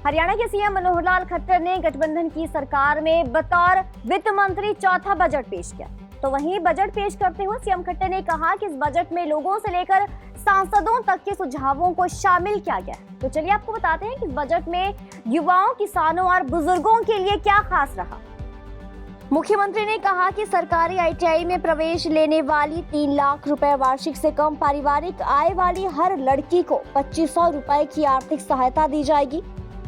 हरियाणा के सीएम मनोहर लाल खट्टर ने गठबंधन की सरकार में बतौर वित्त मंत्री चौथा बजट पेश किया। तो वहीं बजट पेश करते हुए सीएम खट्टर ने कहा कि इस बजट में लोगों से लेकर सांसदों तक के सुझावों को शामिल किया गया है। तो चलिए आपको बताते हैं कि इस बजट में युवाओं, किसानों और बुजुर्गों के लिए क्या खास रहा। मुख्यमंत्री ने कहा कि सरकारी आईटीआई में प्रवेश लेने वाली 3 लाख रुपए वार्षिक से कम पारिवारिक आय वाली हर लड़की को 2500 रुपए की आर्थिक सहायता दी जाएगी।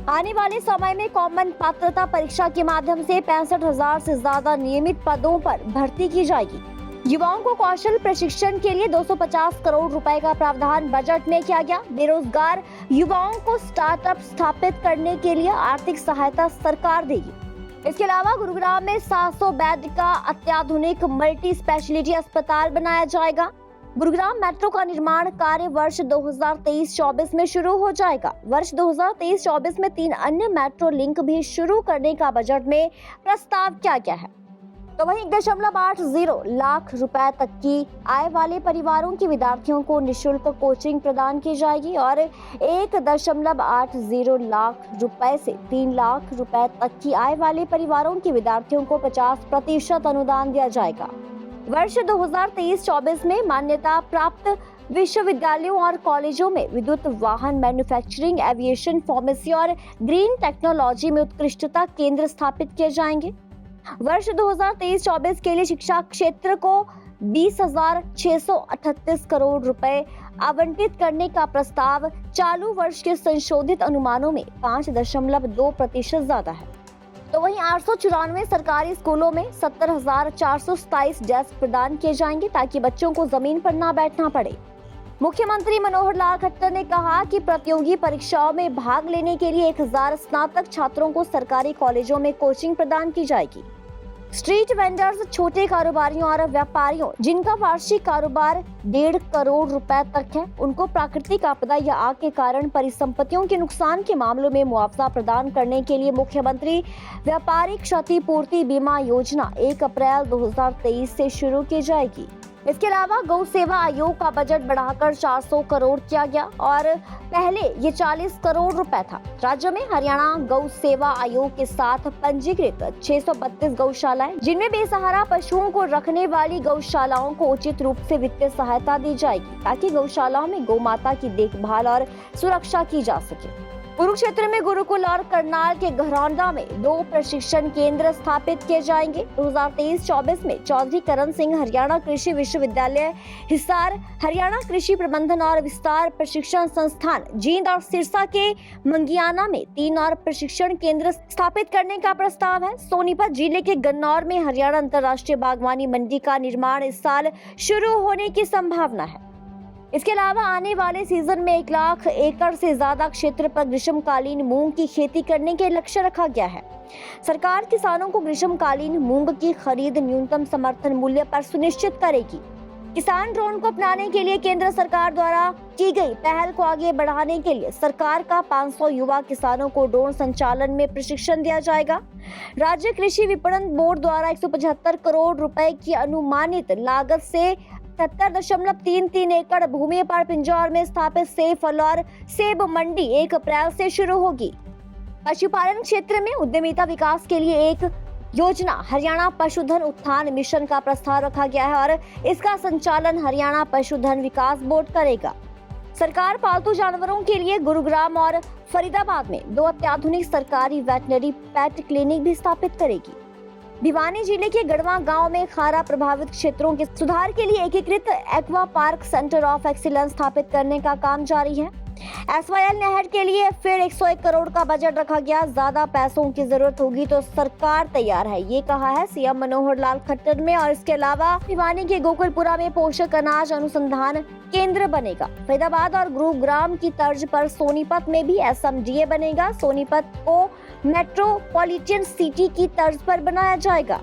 आने वाले समय में कॉमन पात्रता परीक्षा के माध्यम से 65,000 से ज्यादा नियमित पदों पर भर्ती की जाएगी। युवाओं को कौशल प्रशिक्षण के लिए 250 करोड़ रुपए का प्रावधान बजट में किया गया। बेरोजगार युवाओं को स्टार्टअप स्थापित करने के लिए आर्थिक सहायता सरकार देगी। इसके अलावा गुरुग्राम में 700 बेड का अत्याधुनिक मल्टी स्पेशलिटी अस्पताल बनाया जाएगा। गुरुग्राम मेट्रो का निर्माण कार्य वर्ष 2023-24 में शुरू हो जाएगा। वर्ष 2023-24 में 3 अन्य मेट्रो लिंक भी शुरू करने का बजट में प्रस्ताव किया गया है। तो वहीं 1.80 लाख रुपए तक की आय वाले परिवारों के विद्यार्थियों को निःशुल्क कोचिंग प्रदान की जाएगी और 1.80 लाख रुपए से 3 लाख रुपए तक की आय वाले परिवारों के विद्यार्थियों को 50% अनुदान दिया जाएगा। वर्ष 2023-24 में मान्यता प्राप्त विश्वविद्यालयों और कॉलेजों में विद्युत वाहन मैन्युफैक्चरिंग, एविएशन, फार्मेसी और ग्रीन टेक्नोलॉजी में उत्कृष्टता केंद्र स्थापित किए जाएंगे। वर्ष 2023-24 के लिए शिक्षा क्षेत्र को 20,638 करोड़ रुपए आवंटित करने का प्रस्ताव चालू वर्ष के संशोधित अनुमानों में 5.2% ज्यादा है। तो वहीं 894 सरकारी स्कूलों में 70,427 डेस्क प्रदान किए जाएंगे ताकि बच्चों को जमीन पर ना बैठना पड़े। मुख्यमंत्री मनोहर लाल खट्टर ने कहा कि प्रतियोगी परीक्षाओं में भाग लेने के लिए 1000 स्नातक छात्रों को सरकारी कॉलेजों में कोचिंग प्रदान की जाएगी। स्ट्रीट वेंडर्स, छोटे कारोबारियों और व्यापारियों जिनका वार्षिक कारोबार 1.5 करोड़ रुपए तक है, उनको प्राकृतिक आपदा या आग के कारण परिसंपत्तियों के नुकसान के मामलों में मुआवजा प्रदान करने के लिए मुख्यमंत्री व्यापारिक क्षतिपूर्ति बीमा योजना 1 अप्रैल 2023 से शुरू की जाएगी। इसके अलावा गौ सेवा आयोग का बजट बढ़ाकर 400 करोड़ किया गया और पहले ये 40 करोड़ रुपए था। राज्य में हरियाणा गौ सेवा आयोग के साथ पंजीकृत 632 गौशालाएं, जिनमें बेसहारा पशुओं को रखने वाली गौशालाओं को उचित रूप से वित्तीय सहायता दी जाएगी ताकि गौशालाओं में गौ माता की देखभाल और सुरक्षा की जा सके। कुरुक्षेत्र में गुरुकुल और करनाल के घरौंडा में 2 प्रशिक्षण केंद्र स्थापित किए जाएंगे। 2023-24 में चौधरी करण सिंह हरियाणा कृषि विश्वविद्यालय हिसार, हरियाणा कृषि प्रबंधन और विस्तार प्रशिक्षण संस्थान जींद और सिरसा के मंगियाना में 3 और प्रशिक्षण केंद्र स्थापित करने का प्रस्ताव है। सोनीपत जिले के गन्नौर में हरियाणा अंतर्राष्ट्रीय बागवानी मंडी का निर्माण इस साल शुरू होने की संभावना है। इसके अलावा आने वाले सीजन में 1 लाख एकड़ से ज्यादा क्षेत्र पर ग्रीष्मकालीन मूंग की खेती करने के लक्ष्य रखा गया है। सरकार किसानों को ग्रीष्मकालीन मूंग की खरीद न्यूनतम समर्थन मूल्य पर सुनिश्चित करेगी। किसान ड्रोन को अपनाने के लिए केंद्र सरकार द्वारा की गई पहल को आगे बढ़ाने के लिए सरकार का 500 युवा किसानों को ड्रोन संचालन में प्रशिक्षण दिया जाएगा। राज्य कृषि विपणन बोर्ड द्वारा 175 करोड़ रुपए की अनुमानित लागत से 77.33 एकड़ भूमि पर पिंजौर में स्थापित सेब, फल और सेब मंडी 1 अप्रैल से शुरू होगी। पशुपालन क्षेत्र में उद्यमिता विकास के लिए एक योजना हरियाणा पशुधन उत्थान मिशन का प्रस्ताव रखा गया है और इसका संचालन हरियाणा पशुधन विकास बोर्ड करेगा। सरकार पालतू जानवरों के लिए गुरुग्राम और फरीदाबाद में 2 अत्याधुनिक सरकारी वेटनरी पेट क्लिनिक भी स्थापित करेगी। भिवानी जिले के गढ़वा गांव में खारा प्रभावित क्षेत्रों के सुधार के लिए एकीकृत aqua park centre of excellence स्थापित करने का काम जारी है। SYL नहर के लिए फिर 101 करोड़ का बजट रखा गया। ज्यादा पैसों की जरूरत होगी तो सरकार तैयार है, ये कहा है सीएम मनोहर लाल खट्टर में। और इसके अलावा भिवानी के गोकुलपुरा में पोषक अनाज अनुसंधान केंद्र बनेगा। फरीदाबाद और गुरुग्राम की तर्ज पर सोनीपत में भी SMDA बनेगा। सोनीपत को मेट्रोपॉलिटन सिटी की तर्ज पर बनाया जाएगा।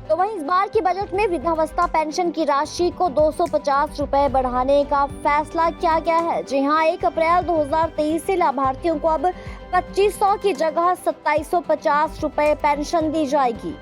तो वहीं इस बार के बजट में वृद्धावस्था पेंशन की राशि को 250 रुपए बढ़ाने का फैसला किया गया है। जी हां, 1 अप्रैल 2023 से लाभार्थियों को अब 2500 की जगह 2750 रुपए पेंशन दी जाएगी।